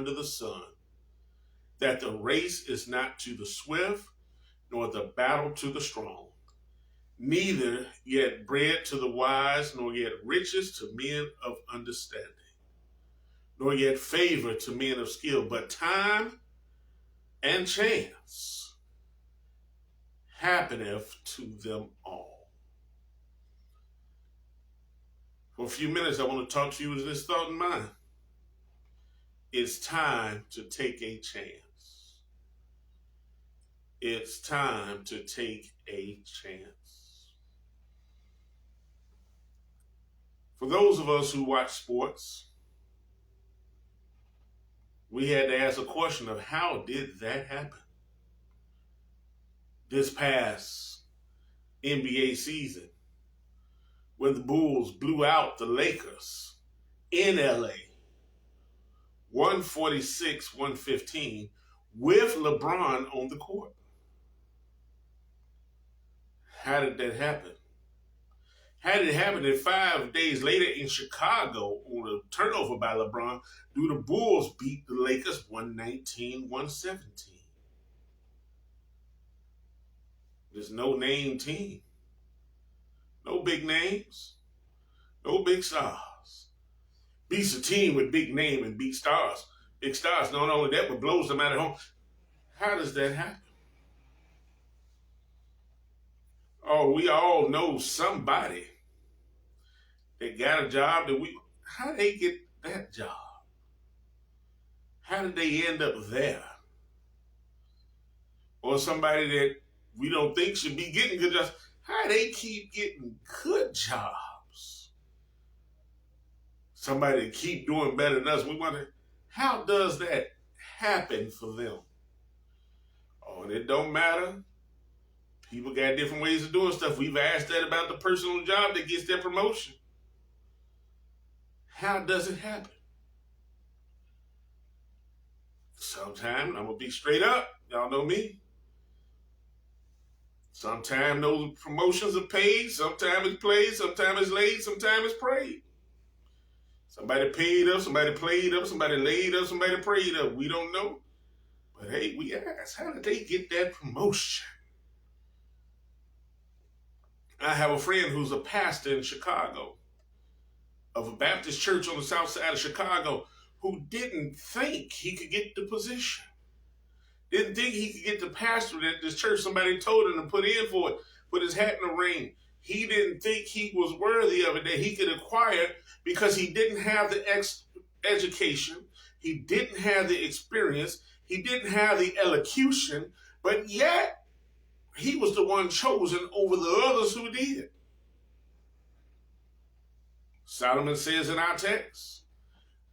under the sun, that the race is not to the swift, nor the battle to the strong, neither yet bread to the wise, nor yet riches to men of understanding, nor yet favor to men of skill, but time and chance happeneth to them all. For a few minutes, I want to talk to you with this thought in mind. It's time to take a chance. It's time to take a chance. For those of us who watch sports, we had to ask a question of how did that happen? This past NBA season, when the Bulls blew out the Lakers in LA, 146-115, with LeBron on the court. How did that happen? How did it happen that 5 days later in Chicago, on a turnover by LeBron, do the Bulls beat the Lakers 119-117? There's no name team. No big names. No big stars. Beats a team with big name and big stars. Big stars, not only that, but blows them out at home. How does that happen? Oh, we all know somebody that got a job how did they get that job? How did they end up there? Or somebody that we don't think should be getting good jobs. How do they keep getting good jobs? Somebody that keep doing better than us. We wonder, how does that happen for them? Oh, and it don't matter. People got different ways of doing stuff. We've asked that about the person on the job that gets their promotion. How does it happen? Sometimes, I'm going to be straight up. Y'all know me. Sometimes those promotions are paid. Sometimes it's played. Sometimes it's laid. Sometimes it's prayed. Somebody paid up. Somebody played up. Somebody laid up. Somebody prayed up. We don't know. But hey, we ask, how did they get that promotion? I have a friend who's a pastor in Chicago of a Baptist church on the south side of Chicago who didn't think he could get the position. Didn't think he could get the pastorate at this church. Somebody told him to put in for it, put his hat in the ring. He didn't think he was worthy of it, that he could acquire it because he didn't have the education. He didn't have the experience. He didn't have the elocution, but yet he was the one chosen over the others who did. Solomon says in our text,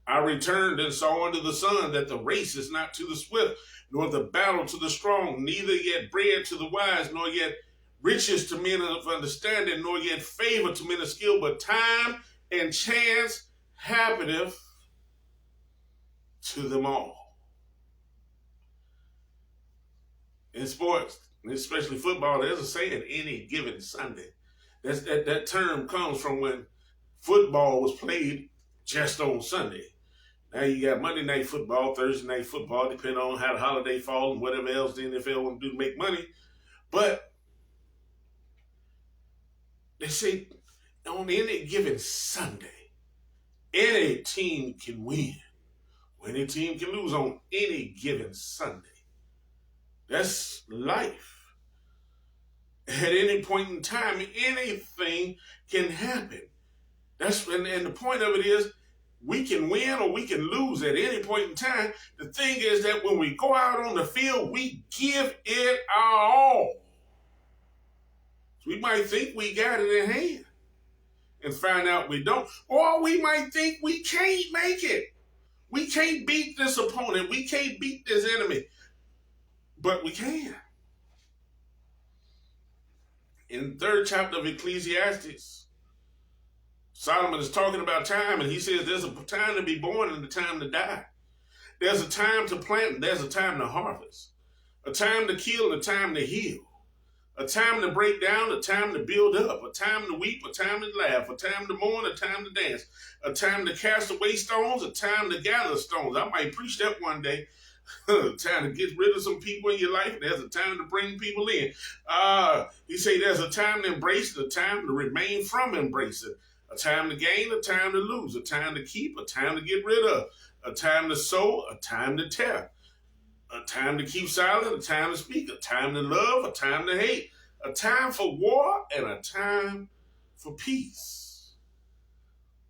I returned and saw under the sun that the race is not to the swift, nor the battle to the strong, neither yet bread to the wise, nor yet riches to men of understanding, nor yet favor to men of skill, but time and chance happeneth to them all. In sports, especially football, there's a saying, any given Sunday. That term comes from when football was played just on Sunday. Now you got Monday night football, Thursday night football, depending on how the holiday falls and whatever else the NFL want to do to make money. But they say on any given Sunday, any team can win. Or any team can lose on any given Sunday. That's life. At any point in time, anything can happen. And the point of it is, we can win or we can lose at any point in time. The thing is that when we go out on the field, we give it our all. So we might think we got it in hand and find out we don't. Or we might think we can't make it. We can't beat this opponent. We can't beat this enemy. But we can. In the 3rd chapter of Ecclesiastes, Solomon is talking about time, and he says there's a time to be born and a time to die. There's a time to plant and there's a time to harvest. A time to kill and a time to heal. A time to break down, a time to build up, a time to weep, a time to laugh, a time to mourn, a time to dance, a time to cast away stones, a time to gather stones. I might preach that one day. Time to get rid of some people in your life. There's a time to bring people in. He say there's a time to embrace it, a time to remain from embracing. A time to gain, a time to lose, a time to keep, a time to get rid of, a time to sow, a time to tear. A time to keep silent, a time to speak, a time to love, a time to hate, a time for war, and a time for peace.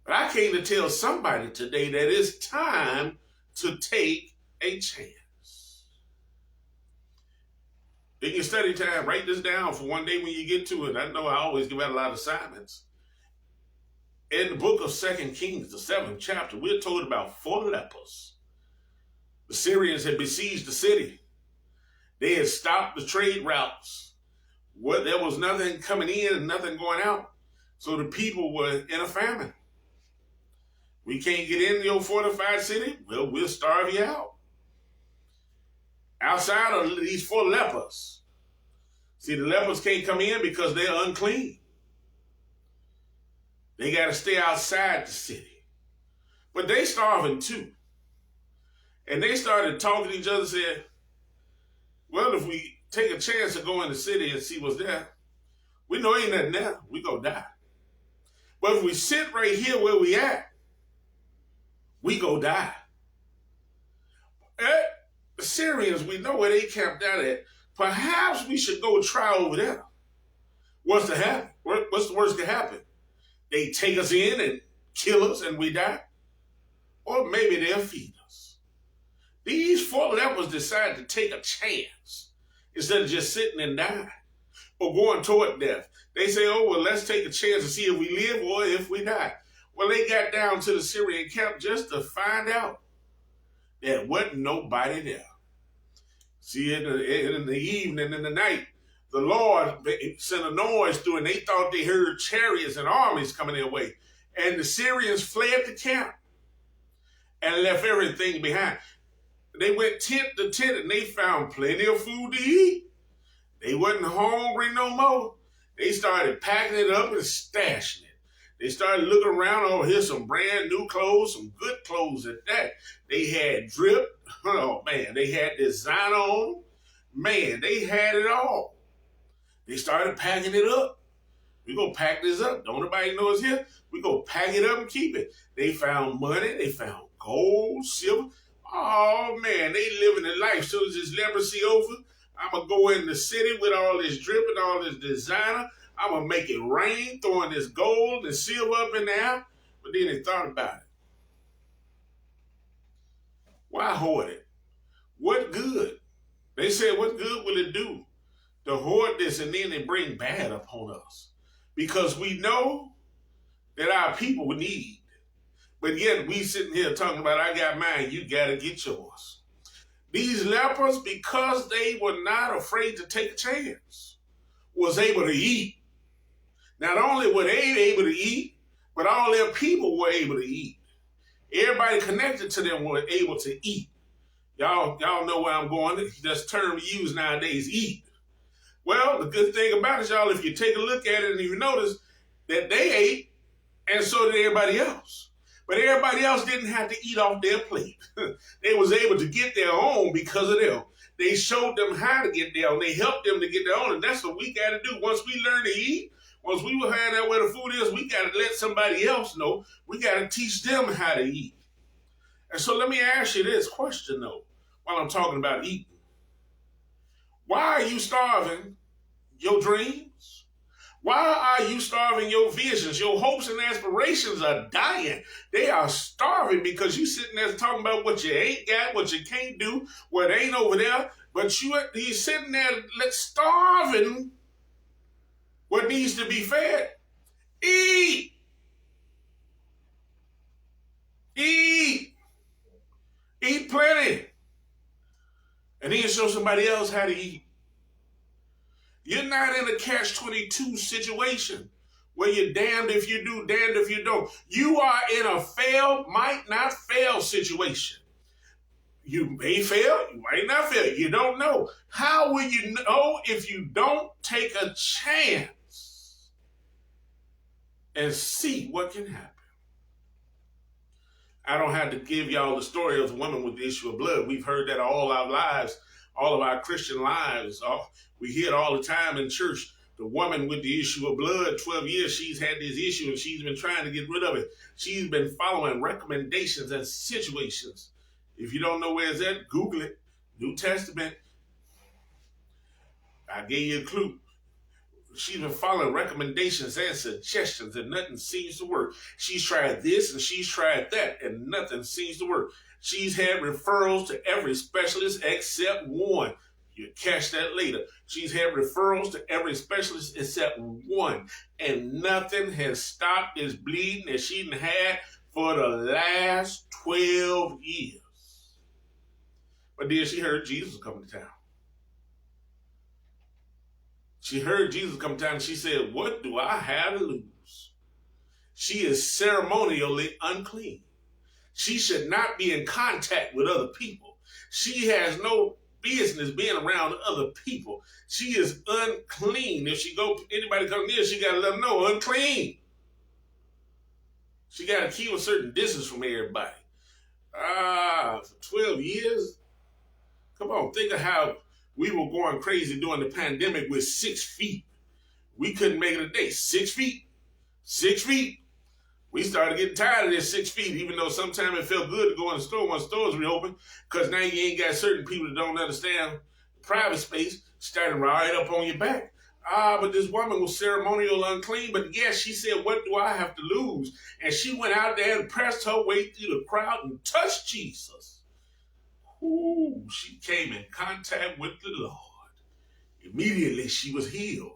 But I came to tell somebody today that it's time to take a chance. In your study time, write this down for one day when you get to it. I know I always give out a lot of assignments. In the book of 2 Kings, the 7th chapter, we're told about 4 lepers. The Syrians had besieged the city. They had stopped the trade routes. There was nothing coming in and nothing going out. So the people were in a famine. We can't get in your fortified city? Well, we'll starve you out. Outside of these 4 lepers. See, the lepers can't come in because they're unclean. They got to stay outside the city. But they starving too. And they started talking to each other and said, well, if we take a chance to go in the city and see what's there, we know ain't nothing there. We gonna die. But if we sit right here where we at, we go die. The Syrians, we know where they camped out at. Perhaps we should go try over there. What's to happen? What's the worst that happen? They take us in and kill us and we die? Or maybe they'll feed us. These 4 lepers decided to take a chance instead of just sitting and dying or going toward death. They say, oh, well, let's take a chance to see if we live or if we die. Well, they got down to the Syrian camp just to find out there wasn't nobody there. See, in the evening, in the night, the Lord sent a noise through and they thought they heard chariots and armies coming their way. And the Syrians fled the camp and left everything behind. They went tent to tent and they found plenty of food to eat. They wasn't hungry no more. They started packing it up and stashing it. They started looking around, oh, here's some brand new clothes, some good clothes at that. They had drip. Oh, man, they had design on. Man, they had it all. They started packing it up. We gonna pack this up. Don't nobody know it's here. We gonna pack it up and keep it. They found money. They found gold, silver. Oh, man, they living their life. As soon as this leprosy over, I'm going to go in the city with all this drip and all this designer. I'm going to make it rain, throwing this gold and silver up in there. But then they thought about it. Why hoard it? What good? They said, what good will it do to hoard this and then it bring bad upon us? Because we know that our people would need. But yet we sitting here talking about, I got mine, you got to get yours. These lepers, because they were not afraid to take a chance, was able to eat. Not only were they able to eat, but all their people were able to eat. Everybody connected to them were able to eat. Y'all know where I'm going. That's the term we use nowadays, eat. Well, the good thing about it, y'all, if you take a look at it and you notice that they ate, and so did everybody else. But everybody else didn't have to eat off their plate. They was able to get their own because of them. They showed them how to get their own. They helped them to get their own. And that's what we got to do. Once we learn to eat, once we will find out where the food is, we got to let somebody else know. We got to teach them how to eat. And so let me ask you this question, though, while I'm talking about eating. Why are you starving your dreams? Why are you starving your visions? Your hopes and aspirations are dying. They are starving because you sitting there talking about what you ain't got, what you can't do, what ain't over there. But you sitting there starving what needs to be fed. Eat. Eat. Eat plenty. And then show somebody else how to eat. You're not in a catch-22 situation where you're damned if you do, damned if you don't. You are in a fail, might not fail situation. You may fail, you might not fail. You don't know. How will you know if you don't take a chance and see what can happen? I don't have to give y'all the story of the woman with the issue of blood. We've heard that all our lives, all of our Christian lives. We hear it all the time in church. The woman with the issue of blood, 12 years, she's had this issue and she's been trying to get rid of it. She's been following recommendations and situations. If you don't know where it's at, Google it. New Testament. I gave you a clue. She's been following recommendations and suggestions and nothing seems to work. She's tried this and she's tried that and nothing seems to work. She's had referrals to every specialist except one. You'll catch that later. She's had referrals to every specialist except one. And nothing has stopped this bleeding that she's had for the last 12 years. But then she heard Jesus was coming to town. She heard Jesus come to town and she said, what do I have to lose? She is ceremonially unclean. She should not be in contact with other people. She has no business being around other people. She is unclean. If anybody come near, she got to let them know, unclean. She got to keep a certain distance from everybody. For 12 years? Come on, think of how we were going crazy during the pandemic with 6 feet. We couldn't make it a day. 6 feet. 6 feet. We started getting tired of this 6 feet, even though sometimes it felt good to go in the store when stores reopened, because now you ain't got certain people that don't understand private space standing right up on your back. But this woman was ceremonial unclean, but yes, she said, what do I have to lose? And she went out there and pressed her way through the crowd and touched Jesus. Ooh, she came in contact with the Lord. Immediately she was healed.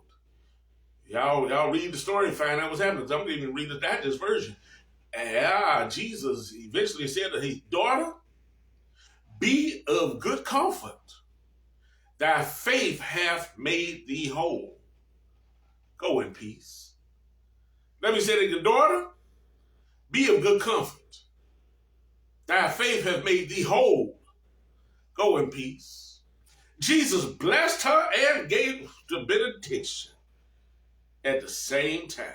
Y'all read the story and find out what's happening. I'm going to read the Digest version. And Jesus eventually said to his daughter, be of good comfort. Thy faith hath made thee whole. Go in peace. Let me say to your daughter, be of good comfort. Thy faith hath made thee whole. Go in peace. Jesus blessed her and gave the benediction at the same time.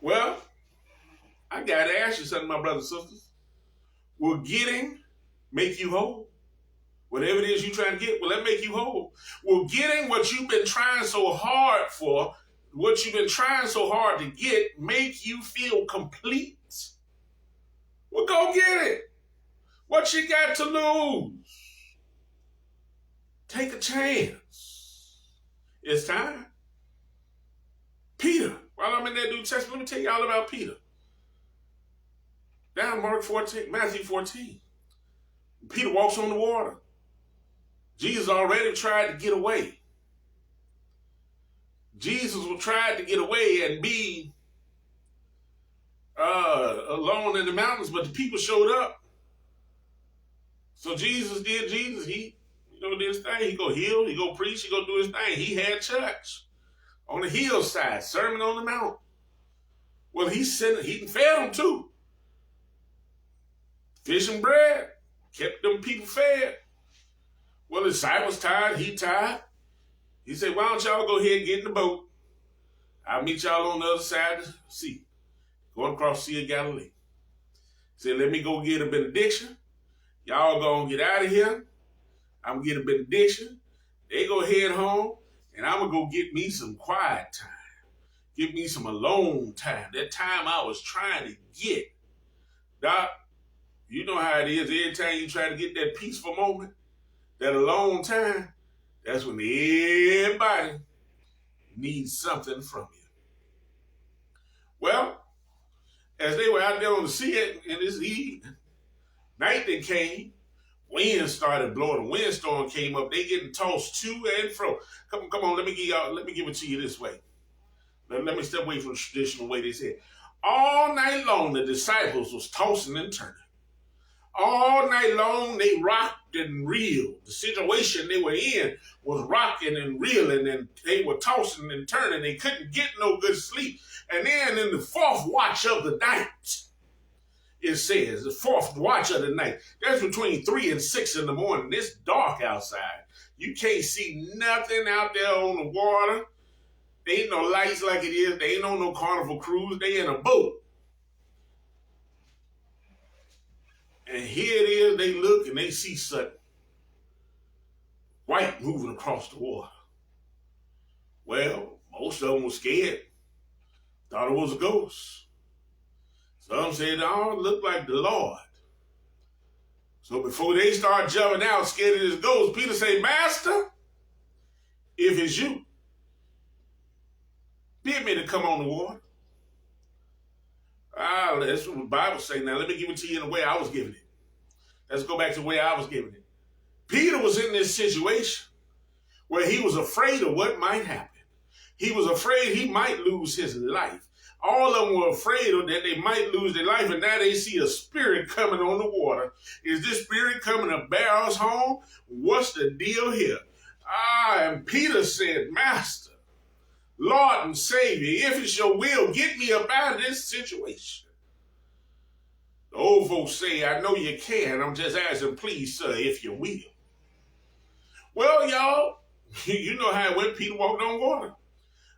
Well, I got to ask you something, my brothers and sisters. Will getting make you whole? Whatever it is you're trying to get, will that make you whole? Will getting what you've been trying so hard for, what you've been trying so hard to get, make you feel complete? Well, go get it. What you got to lose? Take a chance. It's time. Peter, while I'm in that New Testament, let me tell you all about Peter. Down Matthew 14. Peter walks on the water. Jesus already tried to get away. Jesus tried to get away and be alone in the mountains, but the people showed up. So Jesus did Jesus. He did his thing. He go heal, he go preach, he go do his thing. He had church on the hillside, Sermon on the Mount. Well, he fed them too. Fish and bread, kept them people fed. Well, the disciples tired, he tired. He said, why don't y'all go ahead and get in the boat? I'll meet y'all on the other side of the sea, going across the Sea of Galilee. He said, let me go get a benediction. Y'all gonna get out of here. I'm gonna get a benediction. They go head home, and I'm gonna go get me some quiet time. Give me some alone time. That time I was trying to get. Doc, you know how it is. Every time you try to get that peaceful moment, that alone time, that's when everybody needs something from you. Well, as they were out there on the sea in this evening, night that came, wind started blowing. A windstorm came up. They getting tossed to and fro. Come on, let me give it to you this way. Let me step away from the traditional way they said. All night long, the disciples was tossing and turning. All night long, they rocked and reeled. The situation they were in was rocking and reeling, and they were tossing and turning. They couldn't get no good sleep. And then in the fourth watch of the night, it says, the fourth watch of the night. That's between 3 and 6 in the morning. It's dark outside. You can't see nothing out there on the water. There ain't no lights like it is. They ain't on no Carnival cruise. They in a boat. And here it is. They look and they see something white moving across the water. Well, most of them were scared. Thought it was a ghost. Some said, oh, it looked like the Lord. So before they start jumping out scared of this ghost, Peter said, Master, if it's you, bid me to come on the water. That's what the Bible says. Now, let me give it to you in the way I was giving it. Let's go back to the way I was giving it. Peter was in this situation where he was afraid of what might happen. He was afraid he might lose his life. All of them were afraid of that they might lose their life, and now they see a spirit coming on the water. Is this spirit coming to bear us home? What's the deal here? And Peter said, Master, Lord and Savior, if it's your will, get me up out of this situation. The old folks say, I know you can. I'm just asking, please, sir, if you will. Well, y'all, you know how it went. Peter walked on water.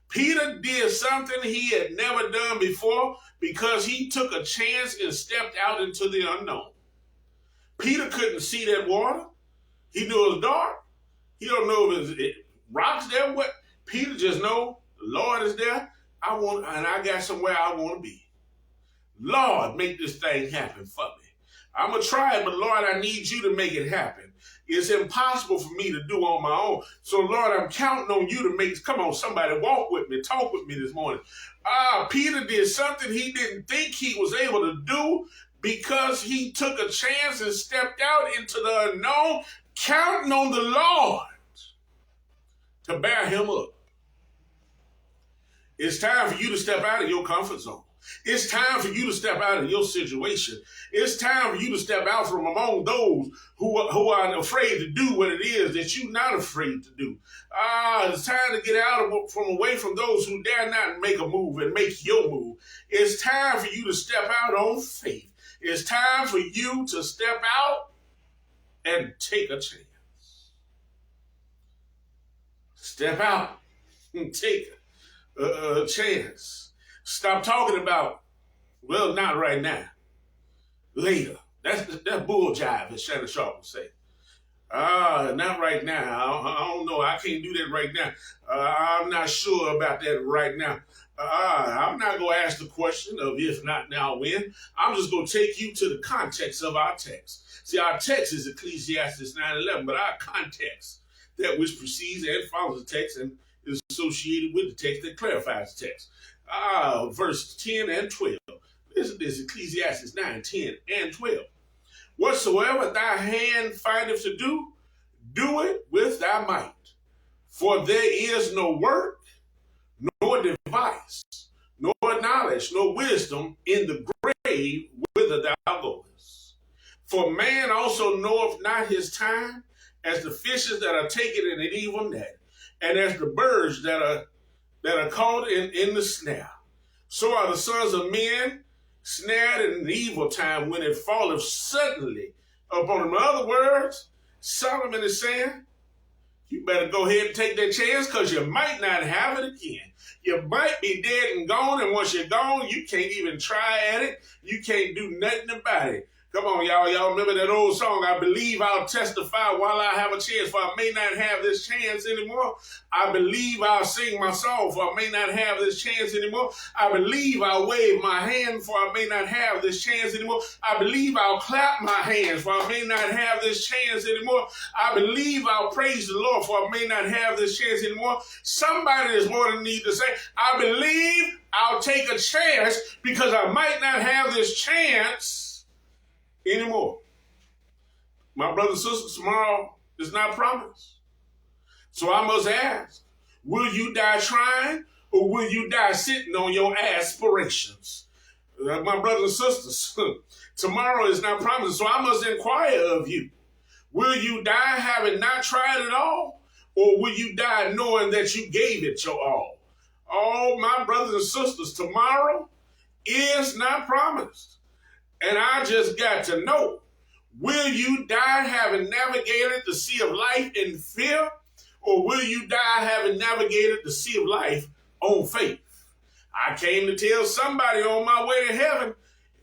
Peter did something he had never done before because he took a chance and stepped out into the unknown. Peter couldn't see that water. He knew it was dark. He don't know if it's rocks there. What? Peter just know the Lord is there. And I got somewhere I want to be. Lord, make this thing happen for me. I'm going to try it, but Lord, I need you to make it happen. It's impossible for me to do on my own. So, Lord, I'm counting on you to make, come on, somebody walk with me, talk with me this morning. Peter did something he didn't think he was able to do because he took a chance and stepped out into the unknown, counting on the Lord to bear him up. It's time for you to step out of your comfort zone. It's time for you to step out of your situation. It's time for you to step out from among those who are afraid to do what it is that you're not afraid to do. It's time to get out away from those who dare not make a move and make your move. It's time for you to step out on faith. It's time for you to step out and take a chance. Step out and take a chance. Stop talking about, well, not right now. Later. That's bull jive, as Shannon Sharp would say. Not right now. I don't know. I can't do that right now. I'm not sure about that right now. I'm not going to ask the question of if not now, when. I'm just going to take you to the context of our text. See, our text is Ecclesiastes 9:11, but our context, that which precedes and follows the text and is associated with the text that clarifies the text. Verse 10 and 12. Listen to this, Ecclesiastes 9, 10 and 12. Whatsoever thy hand findeth to do, do it with thy might. For there is no work, nor device, nor knowledge, nor wisdom in the grave whither thou goest. For man also knoweth not his time, as the fishes that are taken in an evil net, and as the birds that are caught in the snare. So are the sons of men snared in an evil time when it falleth suddenly upon them. In other words, Solomon is saying, you better go ahead and take that chance because you might not have it again. You might be dead and gone, and once you're gone, you can't even try at it. You can't do nothing about it. Come on, y'all. Y'all remember that old song, I believe I'll testify while I have a chance, for I may not have this chance anymore. I believe I'll sing my song, for I may not have this chance anymore. I believe I'll wave my hand, for I may not have this chance anymore. I believe I'll clap my hands, for I may not have this chance anymore. I believe I'll praise the Lord, for I may not have this chance anymore. Somebody is more than need to say, I believe I'll take a chance because I might not have this chance anymore. My brothers and sisters, tomorrow is not promised. So I must ask, will you die trying or will you die sitting on your aspirations? My brothers and sisters, tomorrow is not promised. So I must inquire of you, will you die having not tried at all, or will you die knowing that you gave it your all? Oh, my brothers and sisters, tomorrow is not promised. And I just got to know, will you die having navigated the sea of life in fear, or will you die having navigated the sea of life on faith? I came to tell somebody on my way to heaven.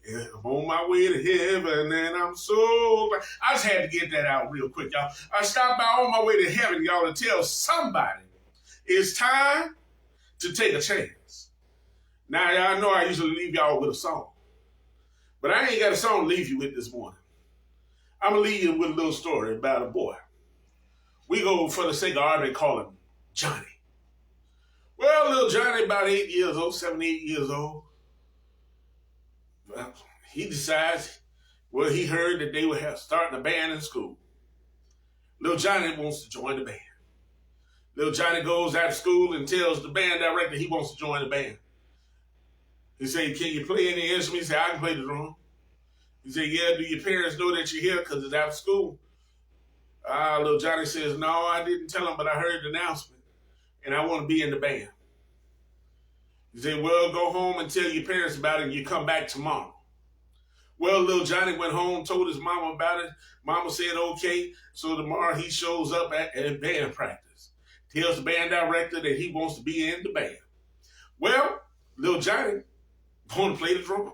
Yeah, I'm on my way to heaven, and I'm so glad. I just had to get that out real quick, y'all. I stopped by on my way to heaven, y'all, to tell somebody it's time to take a chance. Now, y'all know I usually leave y'all with a song, but I ain't got a song to leave you with this morning. I'm going to leave you with a little story about a boy. We go, for the sake of argument, call him Johnny. Well, little Johnny, about 8 years old, 7, 8 years old, well, he decides, well, he heard that they were starting a band in school. Little Johnny wants to join the band. Little Johnny goes out of school and tells the band director he wants to join the band. He said, can you play any instrument? He said, I can play the drum. He said, yeah, do your parents know that you're here because it's after school? Little Johnny says, no, I didn't tell them, but I heard the announcement, and I want to be in the band. He said, well, go home and tell your parents about it, and you come back tomorrow. Well, little Johnny went home, told his mama about it. Mama said, okay. So tomorrow he shows up at band practice. Tells the band director that he wants to be in the band. Well, little Johnny wanted to play the drum.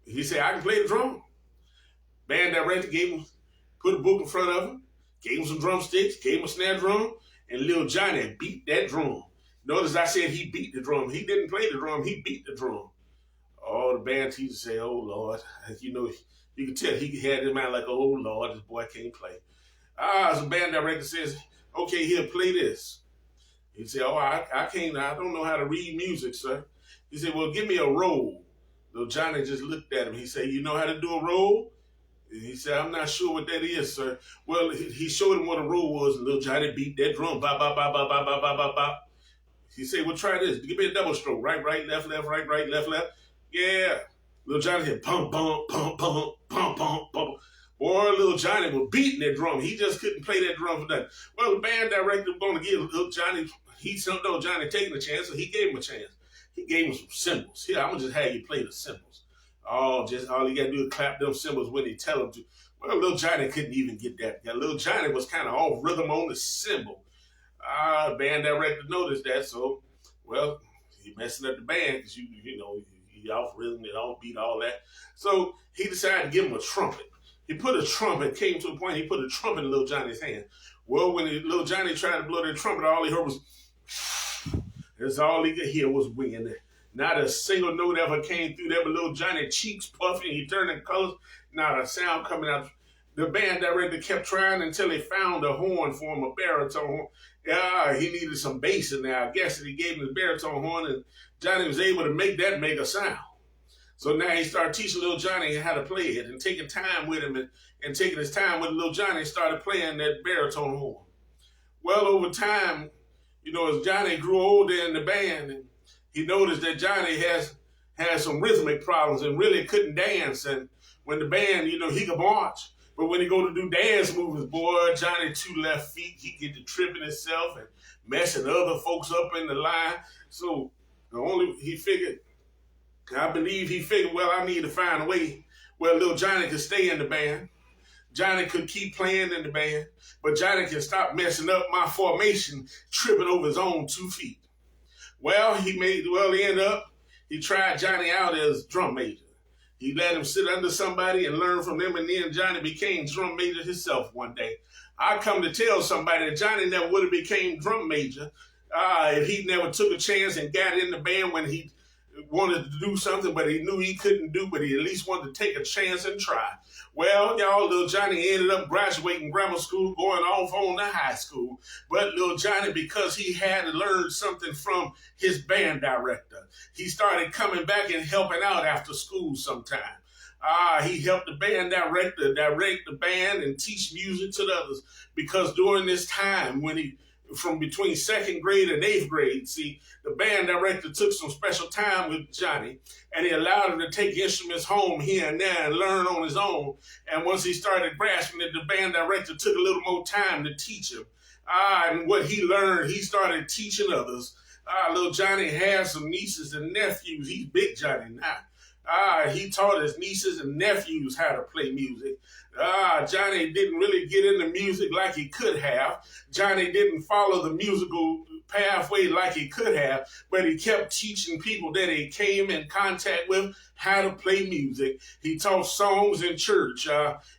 He said, I can play the drum. Band director put a book in front of him, gave him some drumsticks, gave him a snare drum, and little Johnny beat that drum. Notice I said he beat the drum. He didn't play the drum, he beat the drum. Oh, the band teacher said, oh, Lord. You know, you can tell he had in mind like, oh, Lord, this boy can't play. So the band director says, okay, here, play this. He said, oh, I can't, I don't know how to read music, sir. He said, well, give me a roll. Little Johnny just looked at him. He said, you know how to do a roll? He said, I'm not sure what that is, sir. Well, he showed him what a roll was, and little Johnny beat that drum. Ba, ba, ba, ba, ba, ba, ba, ba, ba. He said, well, try this. Give me a double stroke. Right, right, left, right, left. Yeah. Little Johnny said, pump, pump, pump, pump, pump, pump, pump. Boy, little Johnny was beating that drum. He just couldn't play that drum for nothing. Well, the band director was going to give little Johnny, he don't know Johnny taking a chance, so he gave him a chance. He gave him some cymbals. Here, I'm going to just have you play the cymbals. Oh, just all you got to do is clap them cymbals when they tell him to. Well, little Johnny couldn't even get that. Yeah, little Johnny was kind of off rhythm on the cymbal. The band director noticed that, so, well, he messing up the band because, you know, he off rhythm, they off beat, all that. So he decided to give him a trumpet. He put a trumpet, came to a point, he put a trumpet in little Johnny's hand. Well, when little Johnny tried to blow that trumpet, all he heard was, that's all he could hear was wind. Not a single note ever came through there, but little Johnny cheeks puffing, he turned the colors, not a sound coming out. The band director kept trying until they found a horn for him, a baritone horn. Yeah, he needed some bass in there. I guess that he gave him the baritone horn, and Johnny was able to make a sound. So now he started teaching little Johnny how to play it and taking time with him and taking his time with little Johnny started playing that baritone horn. Well, over time, you know, as Johnny grew older in the band, and he noticed that Johnny had some rhythmic problems and really couldn't dance. And when the band, you know, he could march. But when he go to do dance moves, boy, Johnny 2 left feet, he get to tripping himself and messing other folks up in the line. So I believe he figured, well, I need to find a way where little Johnny could stay in the band. Johnny could keep playing in the band, but Johnny can stop messing up my formation, tripping over his own 2 feet. Well, he tried Johnny out as drum major. He let him sit under somebody and learn from them, and then Johnny became drum major himself one day. I come to tell somebody that Johnny never would have became drum major if he never took a chance and got in the band when he wanted to do something, but he knew he couldn't do, but he at least wanted to take a chance and try. Well, y'all, little Johnny ended up graduating grammar school, going off on to high school. But little Johnny, because he had to learn something from his band director, he started coming back and helping out after school sometime. He helped the band director direct the band and teach music to the others, because during this time when from between 2nd grade and 8th grade, see, the band director took some special time with Johnny, and he allowed him to take instruments home here and there and learn on his own. And once he started grasping it, the band director took a little more time to teach him. And what he learned, he started teaching others. Little Johnny has some nieces and nephews. He's big Johnny now. He taught his nieces and nephews how to play music. Johnny didn't really get into music like he could have. Johnny didn't follow the musical pathway like he could have, but he kept teaching people that he came in contact with how to play music. He taught songs in church.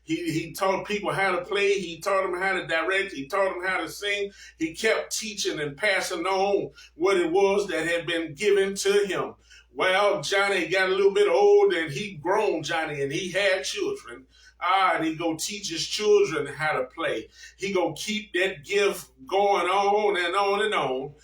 He taught people how to play. He taught them how to direct. He taught them how to sing. He kept teaching and passing on what it was that had been given to him. Well, Johnny got a little bit old and he grown, Johnny, and he had children. And he go teach his children how to play. He go keep that gift going on and on and on.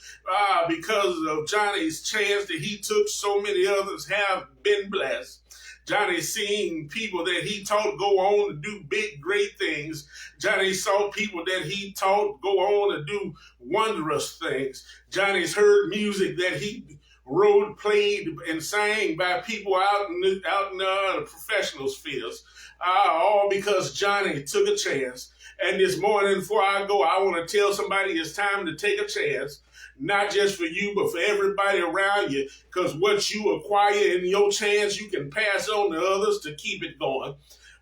Because of Johnny's chance that he took, so many others have been blessed. Johnny seen people that he taught go on to do big, great things. Johnny saw people that he taught go on to do wondrous things. Johnny's heard music that he wrote, played, and sang by people out in the professional spheres. All because Johnny took a chance. And this morning, before I go, I want to tell somebody it's time to take a chance. Not just for you, but for everybody around you. Because what you acquire in your chance, you can pass on to others to keep it going.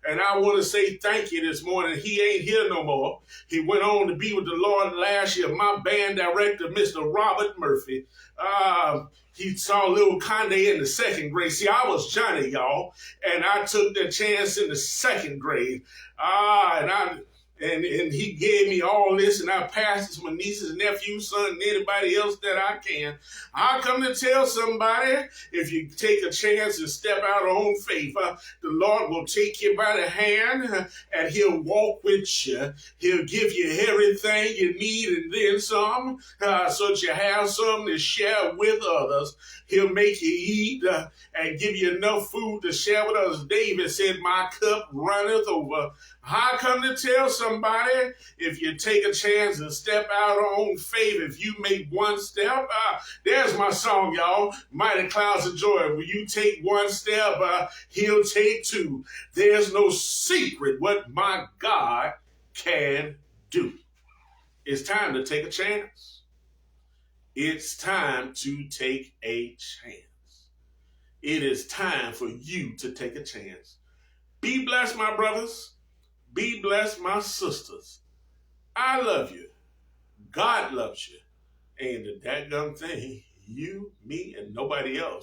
And I want to say thank you this morning. He ain't here no more. He went on to be with the Lord last year. My band director, Mr. Robert Murphy. He saw little Conde in the second grade. See, I was Johnny, y'all, and I took that chance in the second grade. And he gave me all this, and I passed it to my nieces, nephews, son, and anybody else that I can. I come to tell somebody, if you take a chance and step out on faith, the Lord will take you by the hand, and he'll walk with you. He'll give you everything you need and then some, so that you have some to share with others. He'll make you eat and give you enough food to share with others. David said, my cup runneth over. I come to tell somebody, if you take a chance and step out on faith, if you make one step, there's my song, y'all, Mighty Clouds of Joy. When you take one step, he'll take two. There's no secret what my God can do. It's time to take a chance. It's time to take a chance. It is time for you to take a chance. Be blessed, my brothers. Be blessed, my sisters. I love you. God loves you. And the dadgum thing, you, me, and nobody else